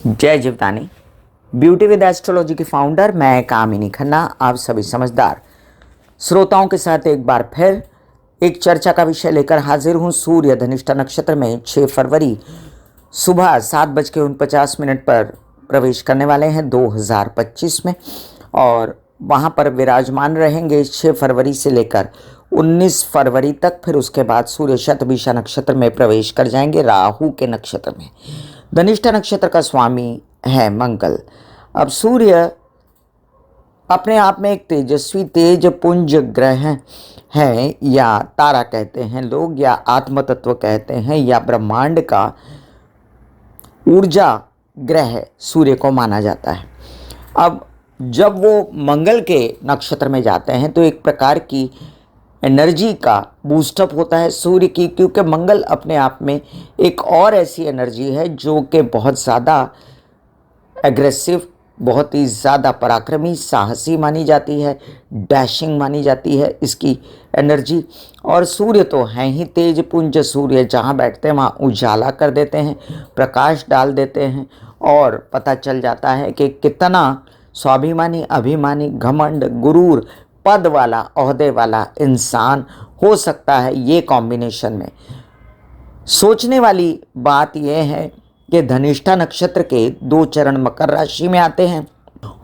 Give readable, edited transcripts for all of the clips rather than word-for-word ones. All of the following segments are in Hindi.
जय जीवदानी। ब्यूटी विद एस्ट्रोलॉजी की फाउंडर मैं कामिनी खन्ना आप सभी समझदार श्रोताओं के साथ एक बार फिर एक चर्चा का विषय लेकर हाजिर हूं। सूर्य धनिष्ठा नक्षत्र में 6 फरवरी सुबह 7:49 पर प्रवेश करने वाले हैं 2025 में, और वहां पर विराजमान रहेंगे 6 फरवरी से लेकर 19 फरवरी तक। फिर उसके बाद सूर्य शतभिषा नक्षत्र में प्रवेश कर जाएंगे राहु के नक्षत्र में। धनिष्ठा नक्षत्र का स्वामी है मंगल। अब सूर्य अपने आप में एक तेजस्वी तेज पुंज ग्रह है, या तारा कहते हैं लोग, या आत्म तत्व कहते हैं, या ब्रह्मांड का ऊर्जा ग्रह सूर्य को माना जाता है। अब जब वो मंगल के नक्षत्र में जाते हैं तो एक प्रकार की एनर्जी का बूस्टअप होता है सूर्य की, क्योंकि मंगल अपने आप में एक और ऐसी एनर्जी है जो कि बहुत ज़्यादा एग्रेसिव, बहुत ही ज़्यादा पराक्रमी, साहसी मानी जाती है, डैशिंग मानी जाती है इसकी एनर्जी। और सूर्य तो हैं ही तेज पुंज। सूर्य जहाँ बैठते हैं वहाँ उजाला कर देते हैं, प्रकाश डाल देते हैं, और पता चल जाता है कि कितना स्वाभिमानी, अभिमानी, घमंड, गुरूर, पद वाला, ओहदे वाला इंसान हो सकता है ये कॉम्बिनेशन में। सोचने वाली बात यह है कि धनिष्ठा नक्षत्र के 2 चरण मकर राशि में आते हैं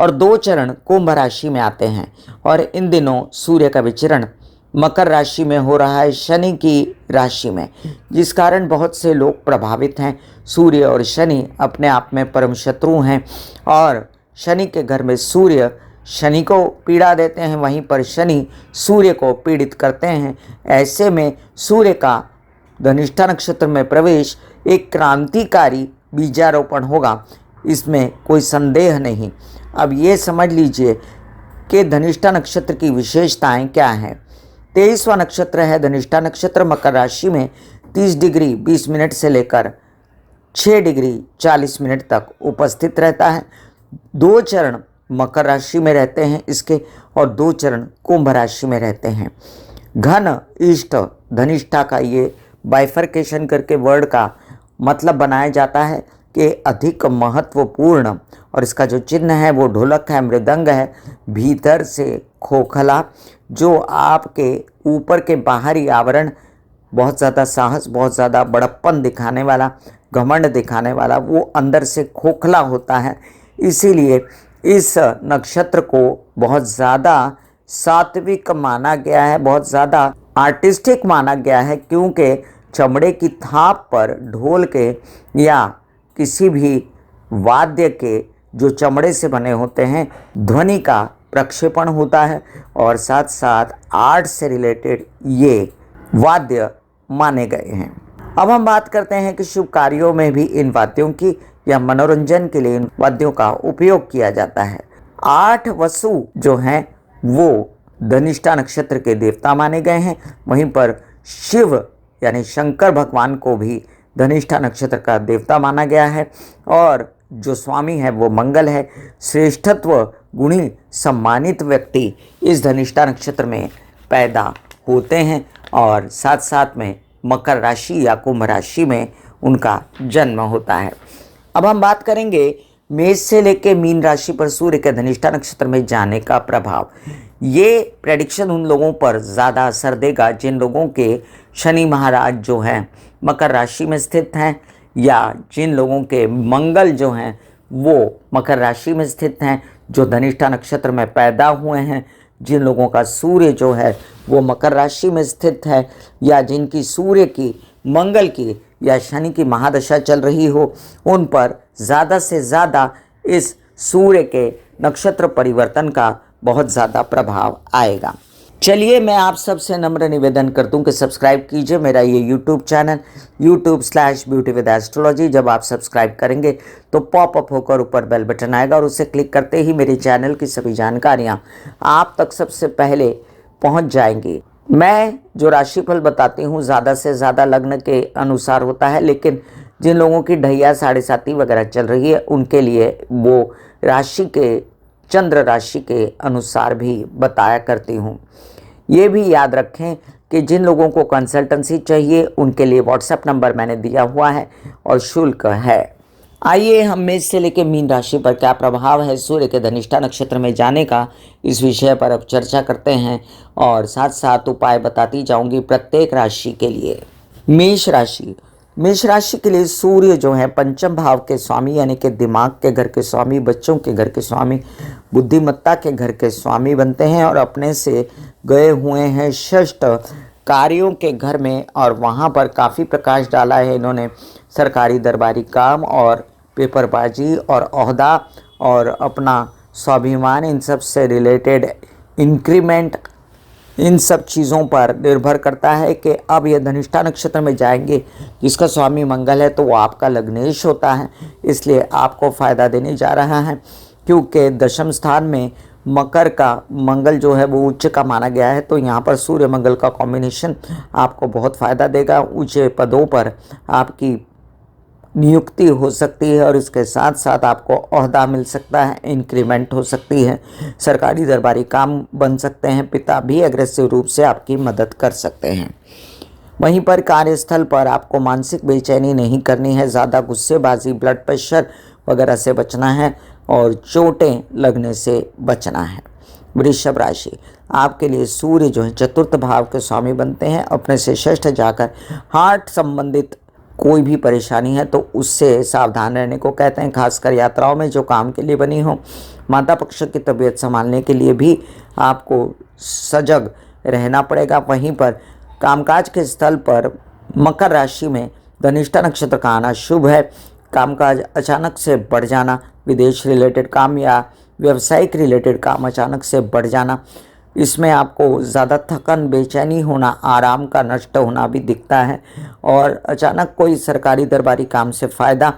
और 2 चरण कुंभ राशि में आते हैं, और इन दिनों सूर्य का विचरण मकर राशि में हो रहा है, शनि की राशि में, जिस कारण बहुत से लोग प्रभावित हैं। सूर्य और शनि अपने आप में परम शत्रु हैं, और शनि के घर में सूर्य शनि को पीड़ा देते हैं, वहीं पर शनि सूर्य को पीड़ित करते हैं। ऐसे में सूर्य का धनिष्ठा नक्षत्र में प्रवेश एक क्रांतिकारी बीजारोपण होगा, इसमें कोई संदेह नहीं। अब ये समझ लीजिए कि धनिष्ठा नक्षत्र की विशेषताएं क्या हैं। 23वां नक्षत्र है धनिष्ठा नक्षत्र, मकर राशि में 30 डिग्री 20 मिनट से लेकर 6 डिग्री 40 मिनट तक उपस्थित रहता है। 2 चरण मकर राशि में रहते हैं इसके, और 2 चरण कुंभ राशि में रहते हैं। घन इष्ट धनिष्ठा का ये बाइफर्केशन करके वर्ड का मतलब बनाया जाता है कि अधिक महत्वपूर्ण, और इसका जो चिन्ह है वो ढोलक है, मृदंग है, भीतर से खोखला, जो आपके ऊपर के बाहरी आवरण बहुत ज़्यादा साहस, बहुत ज़्यादा बड़प्पन दिखाने वाला, घमंड दिखाने वाला, वो अंदर से खोखला होता है। इसीलिए इस नक्षत्र को बहुत ज़्यादा सात्विक माना गया है, बहुत ज़्यादा आर्टिस्टिक माना गया है, क्योंकि चमड़े की थाप पर ढोल के या किसी भी वाद्य के जो चमड़े से बने होते हैं ध्वनि का प्रक्षेपण होता है, और साथ साथ आर्ट से रिलेटेड ये वाद्य माने गए हैं। अब हम बात करते हैं कि शुभ कार्यों में भी इन वाद्यों की या मनोरंजन के लिए इन वाद्यों का उपयोग किया जाता है। 8 वसु जो हैं वो धनिष्ठा नक्षत्र के देवता माने गए हैं, वहीं पर शिव यानी शंकर भगवान को भी धनिष्ठा नक्षत्र का देवता माना गया है, और जो स्वामी है वो मंगल है। श्रेष्ठत्व गुणी सम्मानित व्यक्ति इस धनिष्ठा नक्षत्र में पैदा होते हैं, और साथ साथ में मकर राशि या कुंभ राशि में उनका जन्म होता है। अब हम बात करेंगे मेष से लेकर मीन राशि पर सूर्य के धनिष्ठा नक्षत्र में जाने का प्रभाव। ये प्रेडिक्शन उन लोगों पर ज़्यादा असर देगा जिन लोगों के शनि महाराज जो हैं मकर राशि में स्थित हैं, या जिन लोगों के मंगल जो हैं वो मकर राशि में स्थित हैं, जो धनिष्ठा नक्षत्र में पैदा हुए हैं, जिन लोगों का सूर्य जो है वो मकर राशि में स्थित है, या जिनकी सूर्य की, मंगल की या शनि की महादशा चल रही हो, उन पर ज़्यादा से ज़्यादा इस सूर्य के नक्षत्र परिवर्तन का बहुत ज़्यादा प्रभाव आएगा। चलिए मैं आप सबसे नम्र निवेदन करता हूँ कि सब्सक्राइब कीजिए मेरा ये YouTube channel youtube/beauty with astrology। जब आप सब्सक्राइब करेंगे तो पॉपअप होकर ऊपर बेल बटन आएगा, और उसे क्लिक करते ही मेरे चैनल की सभी जानकारियाँ आप तक सबसे पहले पहुँच जाएंगी। मैं जो राशिफल बताती हूँ ज़्यादा से ज़्यादा लग्न के अनुसार होता है, लेकिन जिन लोगों की ढैया 7.5 वगैरह चल रही है उनके लिए वो राशि के, चंद्र राशि के अनुसार भी बताया करती हूँ। ये भी याद रखें कि जिन लोगों को कंसल्टेंसी चाहिए उनके लिए व्हाट्सएप नंबर मैंने दिया हुआ है और शुल्क है। आइए हम मेष से लेकर मीन राशि पर क्या प्रभाव है सूर्य के धनिष्ठा नक्षत्र में जाने का, इस विषय पर अब चर्चा करते हैं और साथ साथ उपाय बताती जाऊंगी प्रत्येक राशि के लिए। मेष राशि, मेष राशि के लिए सूर्य जो है पंचम भाव के स्वामी यानी कि दिमाग के घर के स्वामी, बच्चों के घर के स्वामी, बुद्धिमत्ता के घर के स्वामी बनते हैं और अपने से गए हुए हैं षष्ठ कार्यों के घर में और वहाँ पर काफ़ी प्रकाश डाला है इन्होंने। सरकारी दरबारी काम और पेपरबाजी और ओहदा और अपना स्वाभिमान, इन सब से रिलेटेड इंक्रीमेंट, इन सब चीज़ों पर निर्भर करता है कि अब ये धनिष्ठा नक्षत्र में जाएंगे जिसका स्वामी मंगल है तो वो आपका लग्नेश होता है, इसलिए आपको फ़ायदा देने जा रहा है क्योंकि दशम स्थान में मकर का मंगल जो है वो उच्च का माना गया है। तो यहाँ पर सूर्य मंगल का कॉम्बिनेशन आपको बहुत फ़ायदा देगा। ऊंचे पदों पर आपकी नियुक्ति हो सकती है और इसके साथ साथ आपको ओहदा मिल सकता है, इंक्रीमेंट हो सकती है, सरकारी दरबारी काम बन सकते हैं, पिता भी अग्रेसिव रूप से आपकी मदद कर सकते हैं। वहीं पर कार्यस्थल पर आपको मानसिक बेचैनी नहीं करनी है, ज़्यादा गुस्सेबाजी, ब्लड प्रेशर वगैरह से बचना है और चोटें लगने से बचना है। वृषभ राशि, आपके लिए सूर्य जो है चतुर्थ भाव के स्वामी बनते हैं, अपने से षष्ठ जाकर हार्ट संबंधित कोई भी परेशानी है तो उससे सावधान रहने को कहते हैं, खासकर यात्राओं में जो काम के लिए बनी हो। माता पक्ष की तबीयत संभालने के लिए भी आपको सजग रहना पड़ेगा। वहीं पर कामकाज के स्थल पर मकर राशि में धनिष्ठा नक्षत्र का आना शुभ है। कामकाज अचानक से बढ़ जाना, विदेश रिलेटेड काम या व्यावसायिक रिलेटेड काम अचानक से बढ़ जाना, इसमें आपको ज़्यादा थकन, बेचैनी होना, आराम का नष्ट होना भी दिखता है और अचानक कोई सरकारी दरबारी काम से फ़ायदा,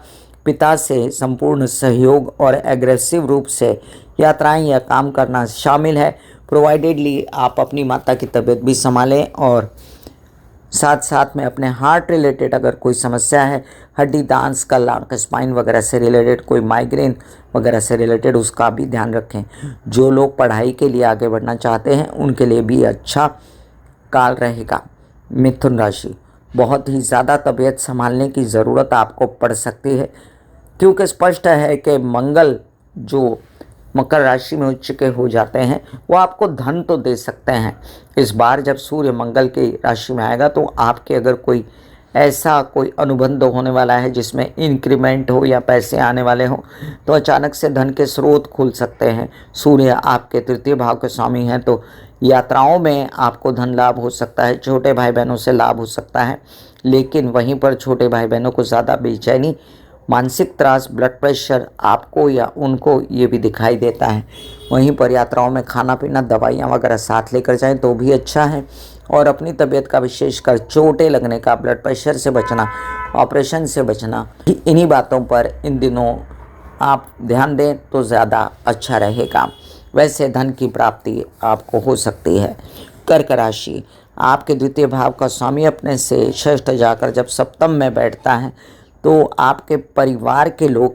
पिता से संपूर्ण सहयोग और एग्रेसिव रूप से यात्राएं या काम करना शामिल है। प्रोवाइडेडली आप अपनी माता की तबीयत भी संभालें और साथ साथ में अपने हार्ट रिलेटेड अगर कोई समस्या है, हड्डी, दांत, स्कल, आंख, स्पाइन वगैरह से रिलेटेड, कोई माइग्रेन वगैरह से रिलेटेड, उसका भी ध्यान रखें। जो लोग पढ़ाई के लिए आगे बढ़ना चाहते हैं उनके लिए भी अच्छा काल रहेगा। मिथुन राशि, बहुत ही ज़्यादा तबीयत संभालने की ज़रूरत आपको पड़ सकती है क्योंकि स्पष्ट है कि मंगल जो मकर राशि में उच्च के हो जाते हैं वो आपको धन तो दे सकते हैं। इस बार जब सूर्य मंगल की राशि में आएगा तो आपके अगर कोई ऐसा कोई अनुबंध होने वाला है जिसमें इंक्रीमेंट हो या पैसे आने वाले हों तो अचानक से धन के स्रोत खुल सकते हैं। सूर्य आपके तृतीय भाव के स्वामी हैं तो यात्राओं में आपको धन लाभ हो सकता है, छोटे भाई बहनों से लाभ हो सकता है, लेकिन वहीं पर छोटे भाई बहनों को ज़्यादा बेचैनी, मानसिक त्रास, ब्लड प्रेशर आपको या उनको ये भी दिखाई देता है। वहीं पर यात्राओं में खाना पीना, दवाइयाँ वगैरह साथ लेकर जाएं तो भी अच्छा है और अपनी तबीयत का, विशेषकर चोटें लगने का, ब्लड प्रेशर से बचना, ऑपरेशन से बचना, इन्हीं बातों पर इन दिनों आप ध्यान दें तो ज़्यादा अच्छा रहेगा। वैसे धन की प्राप्ति आपको हो सकती है। कर्क राशि, आपके द्वितीय भाव का स्वामी अपने से षष्ठ जाकर जब सप्तम में बैठता है तो आपके परिवार के लोग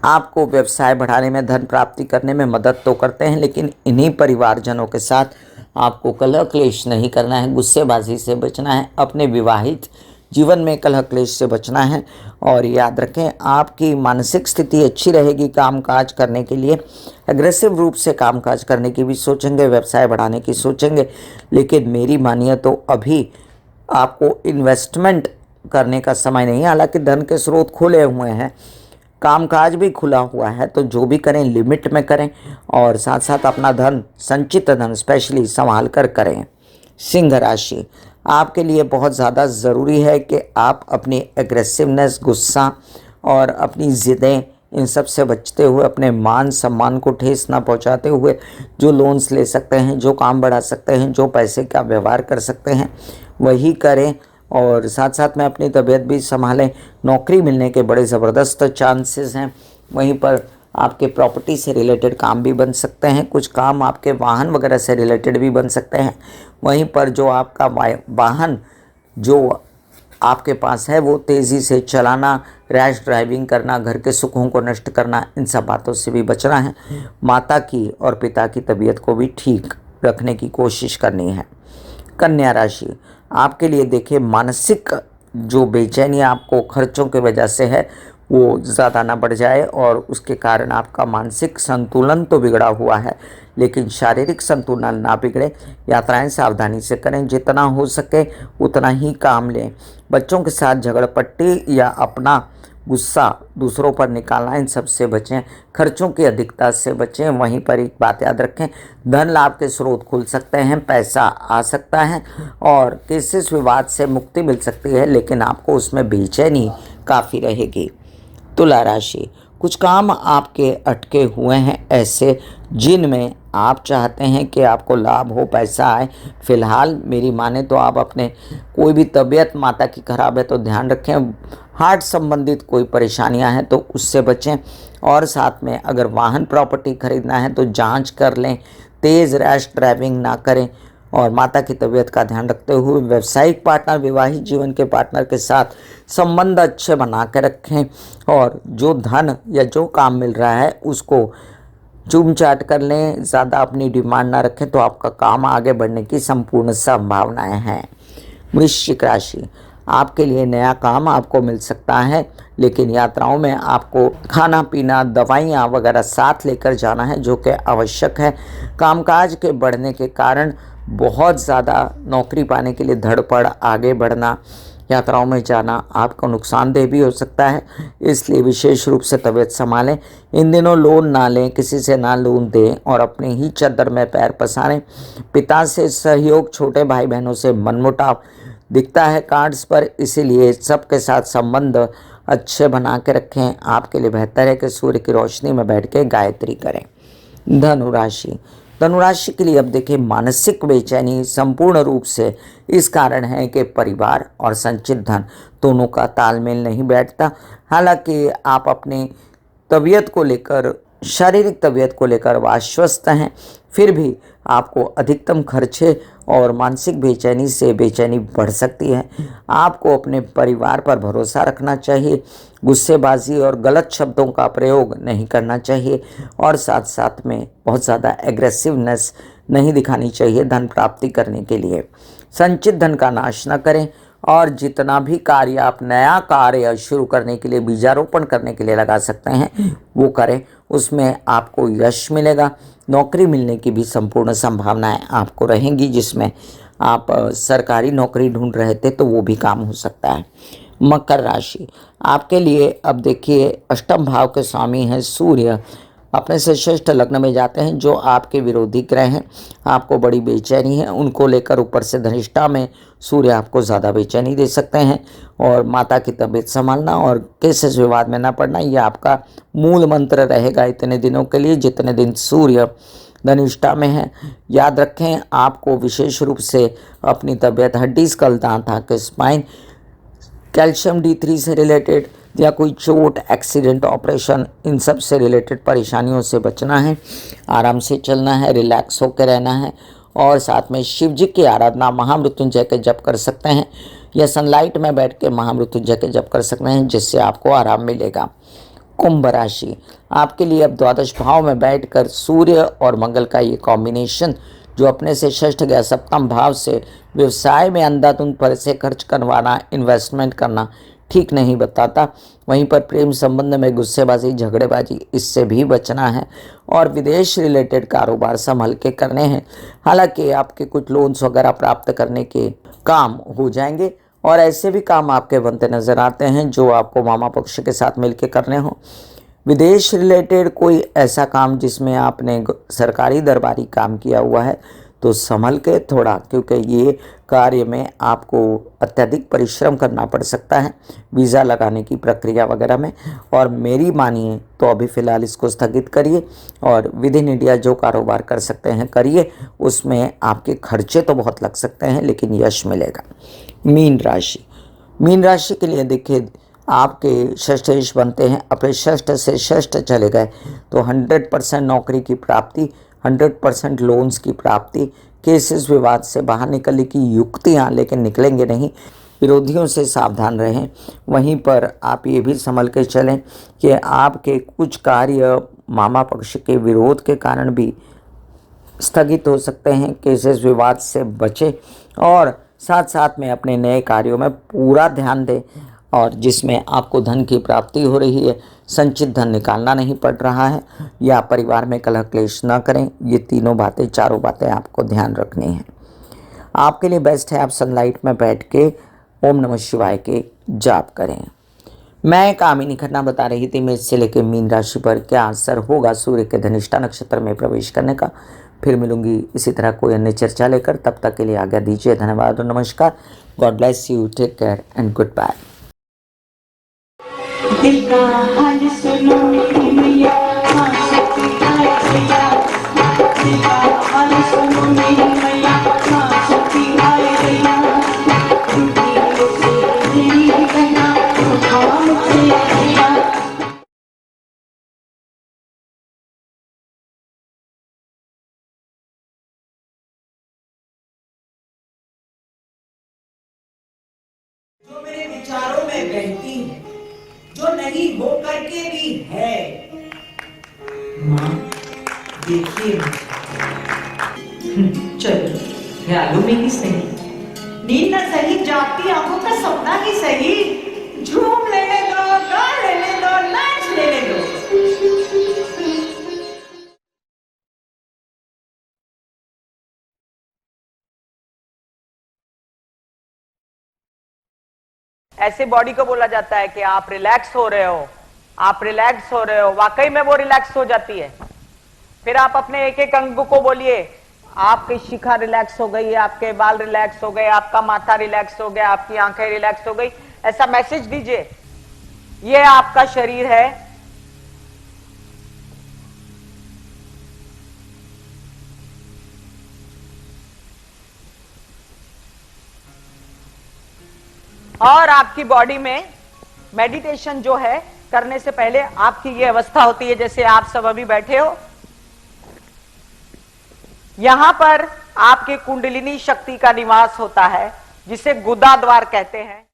आपको व्यवसाय बढ़ाने में, धन प्राप्ति करने में मदद तो करते हैं, लेकिन इन्हीं परिवारजनों के साथ आपको कलह क्लेश नहीं करना है, गुस्सेबाजी से बचना है, अपने विवाहित जीवन में कलह क्लेश से बचना है। और याद रखें आपकी मानसिक स्थिति अच्छी रहेगी कामकाज करने के लिए, एग्रेसिव रूप से कामकाज करने की भी सोचेंगे, व्यवसाय बढ़ाने की सोचेंगे, लेकिन मेरी मानिए तो अभी आपको इन्वेस्टमेंट करने का समय नहीं है। हालांकि धन के स्रोत खुले हुए हैं, कामकाज भी खुला हुआ है, तो जो भी करें लिमिट में करें और साथ साथ अपना धन, संचित धन स्पेशली संभाल कर करें। सिंह राशि, आपके लिए बहुत ज़्यादा ज़रूरी है कि आप अपनी एग्रेसिवनेस, गुस्सा और अपनी ज़िदें, इन सब से बचते हुए, अपने मान सम्मान को ठेस ना पहुंचाते हुए जो लोन्स ले सकते हैं, जो काम बढ़ा सकते हैं, जो पैसे का व्यवहार कर सकते हैं वही करें और साथ साथ में अपनी तबीयत भी संभालें। नौकरी मिलने के बड़े ज़बरदस्त चांसेस हैं। वहीं पर आपके प्रॉपर्टी से रिलेटेड काम भी बन सकते हैं, कुछ काम आपके वाहन वगैरह से रिलेटेड भी बन सकते हैं। वहीं पर जो आपका वाहन जो आपके पास है वो तेज़ी से चलाना, रैश ड्राइविंग करना, घर के सुखों को नष्ट करना, इन सब बातों से भी बचना है। माता की और पिता की तबीयत को भी ठीक रखने की कोशिश करनी है। कन्या राशि, आपके लिए देखिए मानसिक जो बेचैनी आपको खर्चों की वजह से है वो ज़्यादा ना बढ़ जाए और उसके कारण आपका मानसिक संतुलन तो बिगड़ा हुआ है, लेकिन शारीरिक संतुलन ना बिगड़े। यात्राएं सावधानी से करें, जितना हो सके उतना ही काम लें। बच्चों के साथ झगड़पट्टी या अपना गुस्सा दूसरों पर निकालना, इन सब से बचें। खर्चों की अधिकता से बचें। वहीं पर एक बात याद रखें, धन लाभ के स्रोत खुल सकते हैं, पैसा आ सकता है और किसी विवाद से मुक्ति मिल सकती है, लेकिन आपको उसमें बेचैनी काफ़ी रहेगी। तुला राशि, कुछ काम आपके अटके हुए हैं ऐसे जिनमें आप चाहते हैं कि आपको लाभ हो, पैसा आए। फिलहाल मेरी माने तो आप अपने कोई भी तबीयत माता की खराब है तो ध्यान रखें। हार्ट संबंधित कोई परेशानियां हैं तो उससे बचें। और साथ में अगर वाहन प्रॉपर्टी खरीदना है तो जांच कर लें, तेज़ रैश ड्राइविंग ना करें और माता की तबीयत का ध्यान रखते हुए व्यावसायिक पार्टनर, वैवाहिक जीवन के पार्टनर के साथ संबंध अच्छे बना के रखें और जो धन या जो काम मिल रहा है उसको चूम चाट कर लें। ज़्यादा अपनी डिमांड ना रखें तो आपका काम आगे बढ़ने की संपूर्ण संभावनाएं हैं। वृश्चिक राशि, आपके लिए नया काम आपको मिल सकता है, लेकिन यात्राओं में आपको खाना पीना, दवाइयाँ वगैरह साथ लेकर जाना है जो कि आवश्यक है। कामकाज के बढ़ने के कारण बहुत ज़्यादा नौकरी पाने के लिए धड़पड़, आगे बढ़ना, यात्राओं में जाना आपको नुकसानदेह भी हो सकता है, इसलिए विशेष रूप से तबीयत संभालें। इन दिनों लोन ना लें, किसी से ना लोन दें और अपने ही चद्दर में पैर पसारें। पिता से सहयोग, छोटे भाई बहनों से मनमुटाव दिखता है कार्ड्स पर, इसीलिए सबके साथ संबंध अच्छे बना के रखें। आपके लिए बेहतर है कि सूर्य की रोशनी में बैठ के गायत्री करें। धनुराशि, धनुराशि के लिए अब देखिए, मानसिक बेचैनी संपूर्ण रूप से इस कारण है कि परिवार और संचित धन दोनों का तालमेल नहीं बैठता। हालांकि आप अपनी तबीयत को लेकर, शारीरिक तबीयत को लेकर आश्वस्त हैं, फिर भी आपको अधिकतम खर्चे और मानसिक बेचैनी से बेचैनी बढ़ सकती है। आपको अपने परिवार पर भरोसा रखना चाहिए, गुस्सेबाजी और गलत शब्दों का प्रयोग नहीं करना चाहिए और साथ साथ में बहुत ज़्यादा एग्रेसिवनेस नहीं दिखानी चाहिए धन प्राप्ति करने के लिए। संचित धन का नाश न करें और जितना भी कार्य आप नया कार्य शुरू करने के लिए, बीजारोपण करने के लिए लगा सकते हैं वो करें, उसमें आपको यश मिलेगा। नौकरी मिलने की भी संपूर्ण संभावनाएं आपको रहेंगी, जिसमें आप सरकारी नौकरी ढूंढ रहे थे तो वो भी काम हो सकता है। मकर राशि, आपके लिए अब देखिए, अष्टम भाव के स्वामी हैं सूर्य, अपने से श्रेष्ठ लग्न में जाते हैं जो आपके विरोधी ग्रह हैं। आपको बड़ी बेचैनी है उनको लेकर, ऊपर से धनिष्ठा में सूर्य आपको ज़्यादा बेचैनी दे सकते हैं और माता की तबीयत संभालना और केसेस विवाद में ना पड़ना, ये आपका मूल मंत्र रहेगा इतने दिनों के लिए जितने दिन सूर्य धनिष्ठा में है। याद रखें, आपको विशेष रूप से अपनी तबीयत, हड्डी, स्कल, दांत, आंखें, स्पाइन, कैल्शियम D3 से रिलेटेड या कोई चोट, एक्सीडेंट, ऑपरेशन, इन सब से रिलेटेड परेशानियों से बचना है। आराम से चलना है, रिलैक्स होकर रहना है और साथ में शिव जी की आराधना, महामृत्युंजय के जप कर सकते हैं या सनलाइट में बैठ के महामृत्युंजय के जप कर सकते हैं, जिससे आपको आराम मिलेगा। कुंभ राशि, आपके लिए अब द्वादश भाव में बैठकर सूर्य और मंगल का ये कॉम्बिनेशन जो अपने से षष्ठ गया सप्तम भाव से, व्यवसाय में अंधाधुंध पैसे खर्च करवाना, इन्वेस्टमेंट करना ठीक नहीं बताता। वहीं पर प्रेम संबंध में गुस्सेबाजी, झगड़ेबाजी, इससे भी बचना है और विदेश रिलेटेड कारोबार संभल के करने हैं। हालांकि आपके कुछ लोन्स वगैरह प्राप्त करने के काम हो जाएंगे और ऐसे भी काम आपके बनते नजर आते हैं जो आपको मामा पक्ष के साथ मिलकर करने हो। विदेश रिलेटेड कोई ऐसा काम जिसमें आपने सरकारी दरबारी काम किया हुआ है तो संभल के थोड़ा, क्योंकि ये कार्य में आपको अत्यधिक परिश्रम करना पड़ सकता है वीज़ा लगाने की प्रक्रिया वगैरह में। और मेरी मानिए तो अभी फ़िलहाल इसको स्थगित करिए और विद इन इंडिया जो कारोबार कर सकते हैं करिए, उसमें आपके खर्चे तो बहुत लग सकते हैं लेकिन यश मिलेगा। मीन राशि, मीन राशि के लिए देखिए, आपके षष्ठेश बनते हैं, अपने षष्ठ से षष्ठ चले गए तो 100% नौकरी की प्राप्ति, 100% लोन्स की प्राप्ति, केसेस विवाद से बाहर निकलने की युक्तियाँ, लेकिन निकलेंगे नहीं। विरोधियों से सावधान रहें। वहीं पर आप ये भी संभल के चलें कि आपके कुछ कार्य मामा पक्ष के विरोध के कारण भी स्थगित हो सकते हैं। केसेस विवाद से बचें और साथ साथ में अपने नए कार्यों में पूरा ध्यान दें। और जिसमें आपको धन की प्राप्ति हो रही है, संचित धन निकालना नहीं पड़ रहा है, या परिवार में कलह क्लेश न करें। ये तीनों बातें, चारों बातें आपको ध्यान रखनी है। आपके लिए बेस्ट है आप सनलाइट में बैठ के ओम नमः शिवाय के जाप करें। मैं कामिनी खन्ना बता रही थी मेष से लेकर मीन राशि पर क्या असर होगा सूर्य के धनिष्ठा नक्षत्र में प्रवेश करने का। फिर मिलूंगी इसी तरह कोई अन्य चर्चा लेकर, तब तक के लिए आज्ञा दीजिए। धन्यवाद और नमस्कार। God bless you, take care and goodbye. दिल का हाल सुनो मेरी मैया, हाँ शक्ति आए भैया। दिल का हाल सुनो मेरी मैया, हाँ शक्ति आए भैया। टूटी से मेरी बहना, उठा मुझे भैया। जो मेरे विचारों में बहती है, जो नहीं हो करके भी है। माँ देखिए, चलो ख्यालों में ही सही, नींद न सही, जागती आंखों का सपना ही सही। झूम लेने दो, गा लेने दो, नाच लेने दो। ऐसे बॉडी को बोला जाता है कि आप रिलैक्स हो रहे हो, आप रिलैक्स हो रहे हो। वाकई में वो रिलैक्स हो जाती है। फिर आप अपने एक एक अंग को बोलिए, आपकी शिखा रिलैक्स हो गई, आपके बाल रिलैक्स हो गए, आपका माथा रिलैक्स हो गया, आपकी आंखें रिलैक्स हो गई। ऐसा मैसेज दीजिए, ये आपका शरीर है। और आपकी बॉडी में मेडिटेशन जो है करने से पहले आपकी ये अवस्था होती है, जैसे आप सब अभी बैठे हो। यहां पर आपके कुंडलिनी शक्ति का निवास होता है, जिसे गुदा द्वार कहते हैं।